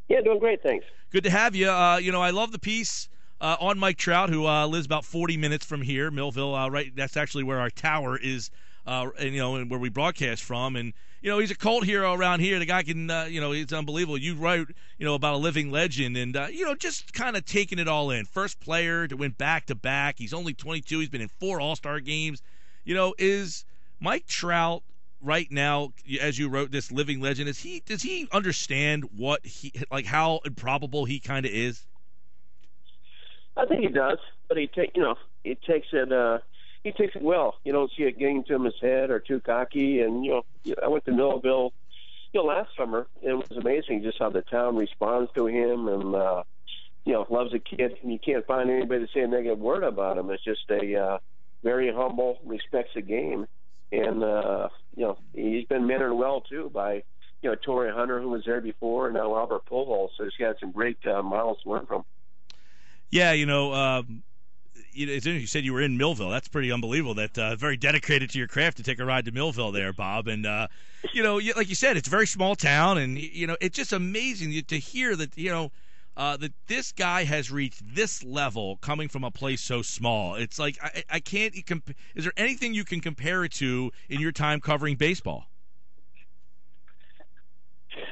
Yeah, doing great, thanks. Good to have you. I love the piece on Mike Trout, who lives about 40 minutes from here, Millville. Right, that's actually where our tower is, and where we broadcast from. And he's a cult hero around here. The guy can, it's unbelievable. You write, about a living legend, and just kind of taking it all in. First player to win back-to-back. He's only 22. He's been in 4 All-Star games. Is Mike Trout right now, as you wrote this living legend, does he understand how improbable he kind of is? I think he does, but he takes it well. You don't see it getting to him his head or too cocky. And I went to Millville, last summer. And it was amazing just how the town responds to him, and loves the kid. And you can't find anybody to say a negative word about him. It's just a very humble, respects the game, and he's been mentored well too by Torrey Hunter, who was there before, and now Albert Pujols. So he's got some great models to learn from. Yeah, it's interesting you said you were in Millville. That's pretty unbelievable. That very dedicated to your craft to take a ride to Millville there, Bob. And like you said, it's a very small town, and it's just amazing to hear that that this guy has reached this level coming from a place so small. It's like I can't. Is there anything you can compare it to in your time covering baseball?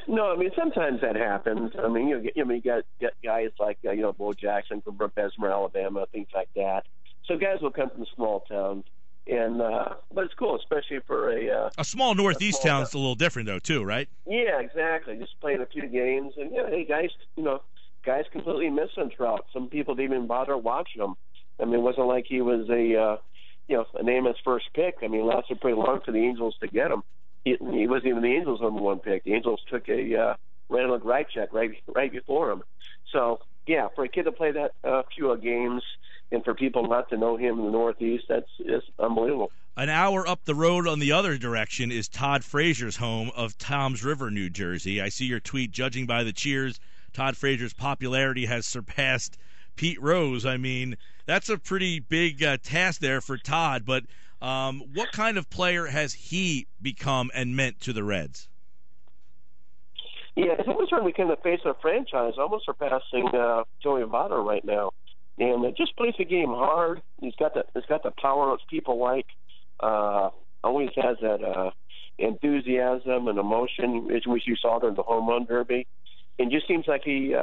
No, I mean, sometimes that happens. I mean, you got guys like, Bo Jackson from Bessemer, Alabama, things like that. So guys will come from small towns, and but it's cool, especially for a small Northeast town. It's a little different, though, too, right? Yeah, exactly. Just playing a few games, and hey, guys completely miss on Trout. Some people didn't even bother watching him. I mean, it wasn't like he was a name as first pick. I mean, it lasted pretty long for the Angels to get him. He wasn't even the Angels' number 1 pick. The Angels took a Randall Grichuk right before him. So, yeah, for a kid to play that few games and for people not to know him in the Northeast, that's unbelievable. An hour up the road on the other direction is Todd Frazier's home of Toms River, New Jersey. I see your tweet, judging by the cheers, Todd Frazier's popularity has surpassed Pete Rose. I mean, that's a pretty big task there for Todd, but what kind of player has he become and meant to the Reds? Yeah, I think he's trying to become the face of the franchise, almost surpassing Joey Votto right now. And just plays the game hard. He's got the power that people like. Always has that enthusiasm and emotion, which you saw during the home run derby. And just seems like he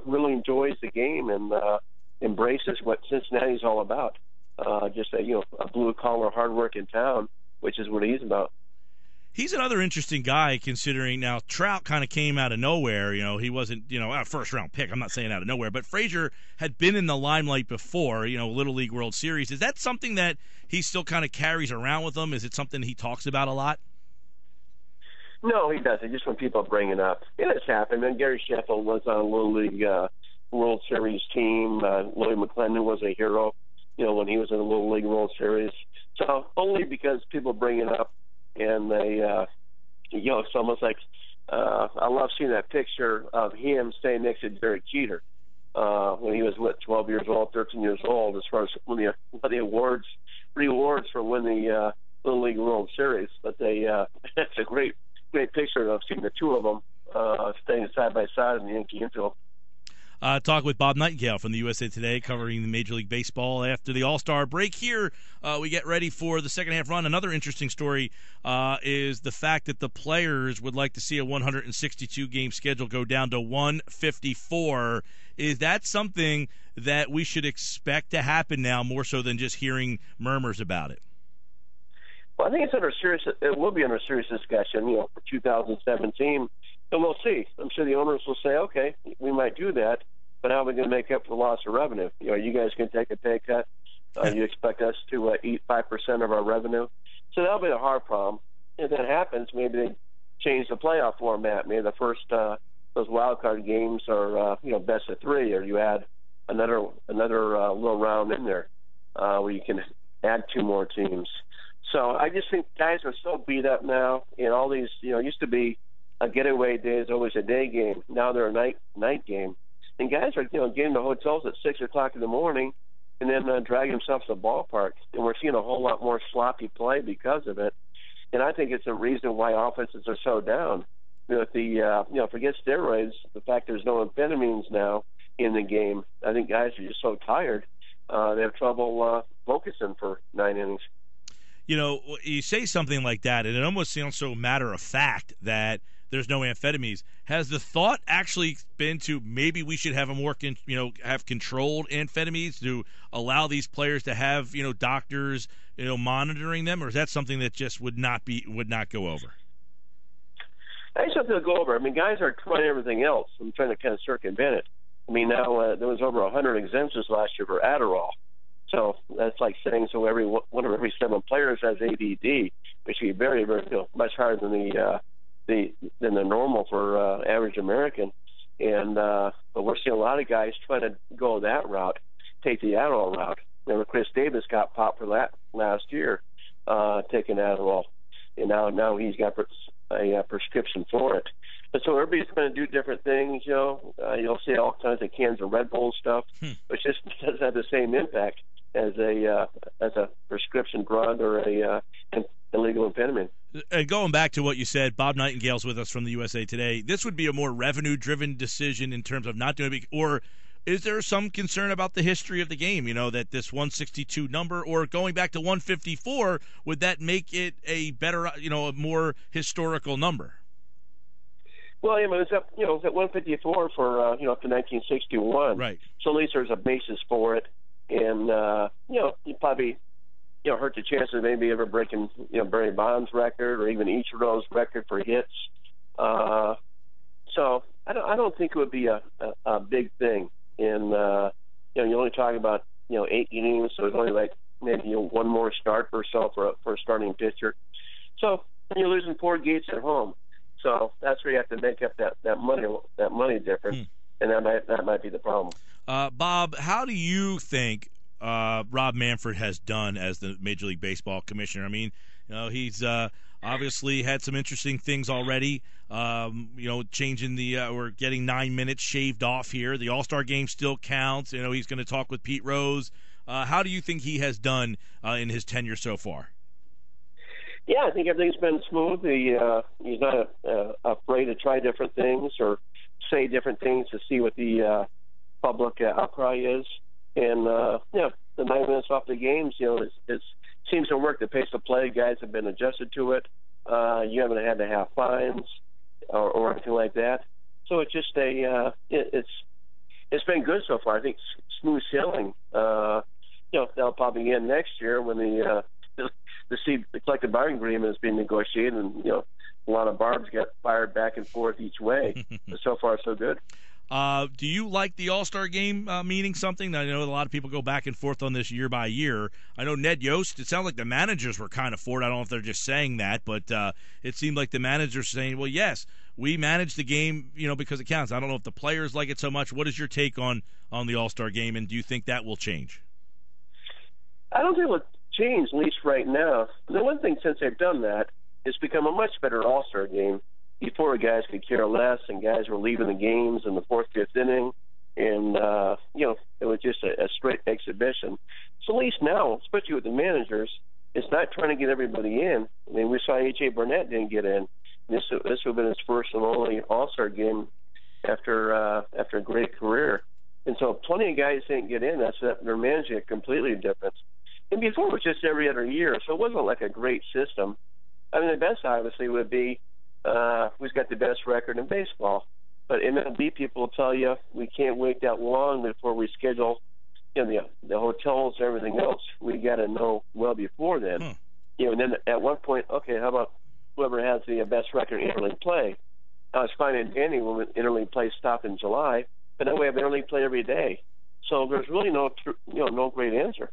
really enjoys the game and embraces what Cincinnati's all about. Just a blue-collar, hard-working town, which is what he's about. He's another interesting guy, considering now Trout kind of came out of nowhere. He wasn't, a first-round pick. I'm not saying out of nowhere. But Frazier had been in the limelight before, Little League World Series. Is that something that he still kind of carries around with him? Is it something he talks about a lot? No, he doesn't. Just when people bring it up. It has happened. And Gary Sheffield was on a Little League World Series team. Lloyd McClendon was a hero, when he was in the Little League World Series. So only because people bring it up, and they, it's almost like I love seeing that picture of him staying next to Derek Jeter when he was 12 years old, 13 years old, as far as when the rewards for winning the Little League World Series. But that's a great picture of seeing the two of them staying side by side in the Yankee infield. Talk with Bob Nightengale from the USA Today, covering the Major League Baseball after the All-Star break. Here, we get ready for the second-half run. Another interesting story is the fact that the players would like to see a 162-game schedule go down to 154. Is that something that we should expect to happen now, more so than just hearing murmurs about it? Well, I think it will be under serious discussion, for 2017. And we'll see. I'm sure the owners will say, okay, we might do that, but how are we going to make up for the loss of revenue? You guys can take a pay cut. You expect us to eat 5% of our revenue. So that'll be the hard problem. If that happens, maybe they change the playoff format. Maybe the first those wild card games are best of 3, or you add another little round in there where you can add 2 more teams. So I just think guys are so beat up now. All these, used to be a getaway day is always a day game. Now they're a night game. And guys are, getting to hotels at 6 o'clock in the morning and then dragging themselves to the ballpark. And we're seeing a whole lot more sloppy play because of it. And I think it's a reason why offenses are so down. with the forget steroids, the fact there's no amphetamines now in the game. I think guys are just so tired, they have trouble focusing for 9 innings. You say something like that, and it almost sounds so matter of fact that there's no amphetamines. Has the thought actually been to maybe we should have a more, have controlled amphetamines to allow these players to have, doctors, monitoring them, or is that something that just would not go over? I think something to go over. I mean, guys are trying everything else and trying to kind of circumvent it. I mean, now there was over 100 exemptions last year for Adderall. So that's like saying one of every 7 players has ADD, which would be very, very much higher than the normal for average American. And but we're seeing a lot of guys trying to go that route, take the Adderall route. Remember, Chris Davis got popped for that last year, taking Adderall, and now he's got a prescription for it. But so everybody's going to do different things. You'll see all kinds of cans of Red Bull stuff, which just doesn't have the same impact as a prescription drug or an illegal amphetamine. And going back to what you said, Bob Nightengale's with us from the USA Today. This would be a more revenue-driven decision in terms of not doing it, or is there some concern about the history of the game? That this 162 number, or going back to 154, would that make it a better, a more historical number? Well, it was up, it was at 154 for up to 1961. Right. So at least there's a basis for it, and you probably hurt the chances of maybe ever breaking Barry Bonds' record or even Ichiro's record for hits. So I don't think it would be a big thing. And you're only talking about 8 innings, so it's only like maybe one more start or so for a starting pitcher. So you're losing 4 gates at home. So that's where you have to make up that money difference, and that might be the problem. Bob, how do you think Rob Manfred has done as the Major League Baseball commissioner? I mean, he's obviously had some interesting things already. Changing we're getting 9 minutes shaved off here. The All-Star game still counts. He's going to talk with Pete Rose. How do you think he has done in his tenure so far? Yeah, I think everything's been smooth. He's not afraid to try different things or say different things to see what the public outcry is. And, the 9 minutes off the games, it seems to work. The pace of play, guys have been adjusted to it. You haven't had to have fines or anything like that. So it's just it's been good so far. I think smooth sailing. That'll probably end next year when the collective bargaining agreement is being negotiated, and a lot of barbs get fired back and forth each way. But so far, so good. Do you like the All-Star game meaning something? I know a lot of people go back and forth on this year by year. I know Ned Yost, it sounded like the managers were kind of for it. I don't know if they're just saying that, but it seemed like the managers saying, well, yes, we manage the game, because it counts. I don't know if the players like it so much. What is your take on the All-Star game, and do you think that will change? I don't think it will change, at least right now. The one thing since they've done that, it's become a much better All-Star game. Before, guys could care less, and guys were leaving the games in the 4th, 5th inning, and it was just a straight exhibition. So at least now, especially with the managers, it's not trying to get everybody in. I mean, we saw A.J. Burnett didn't get in. This would have been his first and only All-Star game after a great career, and so plenty of guys didn't get in. They're managing it completely different. And before it was just every other year, so it wasn't like a great system. I mean, the best obviously would be who's got the best record in baseball. But MLB people will tell you we can't wait that long before we schedule the hotels and everything else. We got to know well before then. And then at one point, okay, how about whoever has the best record in interleague play? Now, it's fine and dandy when interleague play stopped in July, but now we have interleague play every day. So there's really no great answer.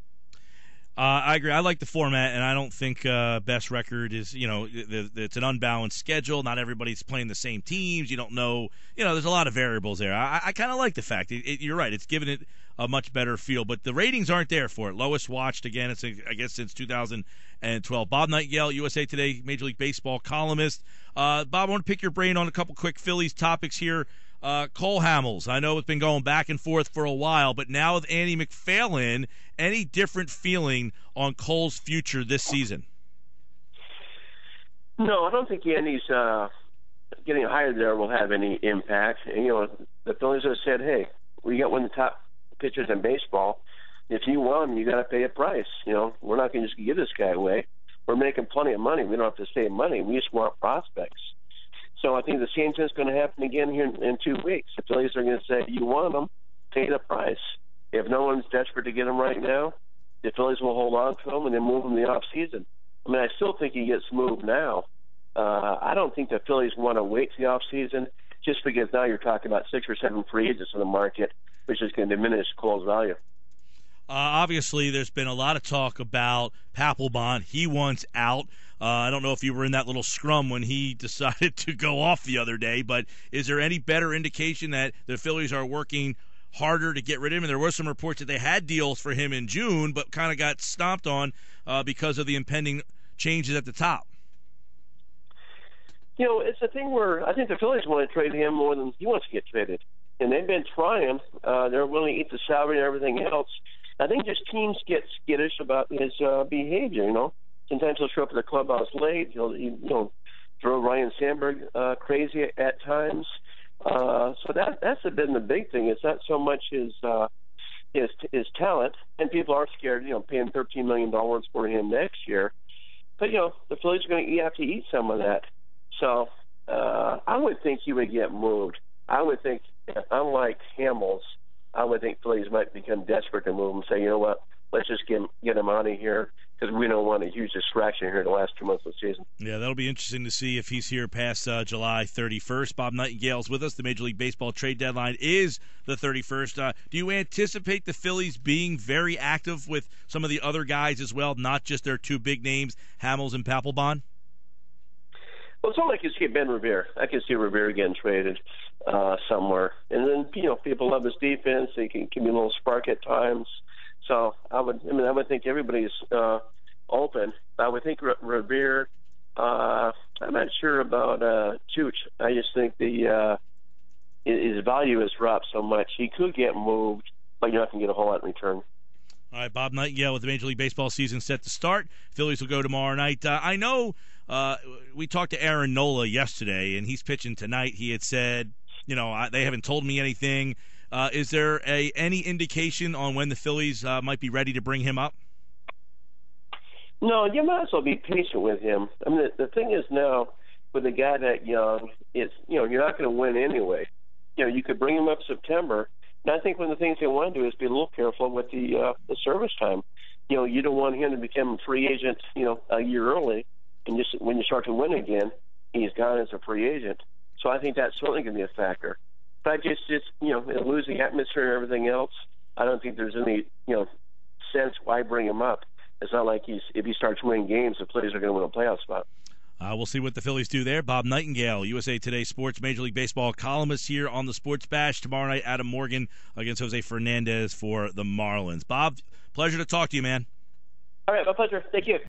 I agree. I like the format, and I don't think best record is, it's an unbalanced schedule. Not everybody's playing the same teams. You don't know. There's a lot of variables there. I kind of like the fact. You're right. It's given it a much better feel, but the ratings aren't there for it. Lowest watched, again, it's I guess since 2012. Bob Nightengale, USA Today Major League Baseball columnist. Bob, I want to pick your brain on a couple quick Phillies topics here. Cole Hamels, I know it's been going back and forth for a while, but now with Andy McPhail, any different feeling on Cole's future this season? No, I don't think Andy's getting hired there will have any impact. And, the Phillies have said, hey, we got one of the top pitchers in baseball. If you want him, you got to pay a price. We're not going to just give this guy away. We're making plenty of money. We don't have to save money. We just want prospects. So I think the same thing's going to happen again here in 2 weeks. The Phillies are going to say, you want them, pay the price. If no one's desperate to get him right now, the Phillies will hold on to him and then move him in the offseason. I mean, I still think he gets moved now. I don't think the Phillies want to wait to the offseason just because now you're talking about 6 or 7 free agents in the market, which is going to diminish Cole's value. Obviously, there's been a lot of talk about Papelbon. He wants out. I don't know if you were in that little scrum when he decided to go off the other day, but is there any better indication that the Phillies are working harder to get rid of him? And there were some reports that they had deals for him in June, but kind of got stomped on because of the impending changes at the top. It's a thing where I think the Phillies want to trade him more than he wants to get traded. And they've been trying. They're willing to eat the salary and everything else. I think just teams get skittish about his behavior, Sometimes he'll show up at the clubhouse late. He'll throw Ryan Sandberg crazy at times. So that's been the big thing. It's not so much his talent, and people are scared, paying $13 million for him next year. But, the Phillies are going to have to eat some of that. So I would think he would get moved. I would think, unlike Hamels, I would think Phillies might become desperate to move him and say, you know what, let's just get him out of here because we don't want a huge distraction here the last 2 months of the season. Yeah, that'll be interesting to see if he's here past July 31st. Bob Nightengale's with us. The Major League Baseball trade deadline is the 31st. Do you anticipate the Phillies being very active with some of the other guys as well, not just their 2 big names, Hamels and Papelbon? Well, it's not like you see Ben Revere. I can see Revere getting traded somewhere. And then, people love his defense. He can give me a little spark at times. So I would think everybody's open. I would think Revere. I'm not sure about Chooch. I just think his value has dropped so much. He could get moved, but you're not going to get a whole lot in return. All right, Bob Nightengale with the Major League Baseball season set to start. Phillies will go tomorrow night. I know we talked to Aaron Nola yesterday, and he's pitching tonight. He had said, they haven't told me anything. Is there any indication on when the Phillies might be ready to bring him up? No, you might as well be patient with him. I mean, the thing is now, with a guy that young, it's you're not going to win anyway. You could bring him up September. And I think one of the things they want to do is be a little careful with the service time. You don't want him to become a free agent, a year early, and just when you start to win again, he's gone as a free agent. So I think that's certainly going to be a factor. But just losing atmosphere and everything else, I don't think there's any sense why bring him up. It's not like if he starts winning games, the Phillies are going to win a playoff spot. We'll see what the Phillies do there. Bob Nightengale, USA Today Sports Major League Baseball columnist here on the Sports Bash. Tomorrow night, Adam Morgan against Jose Fernandez for the Marlins. Bob, pleasure to talk to you, man. All right, my pleasure. Thank you.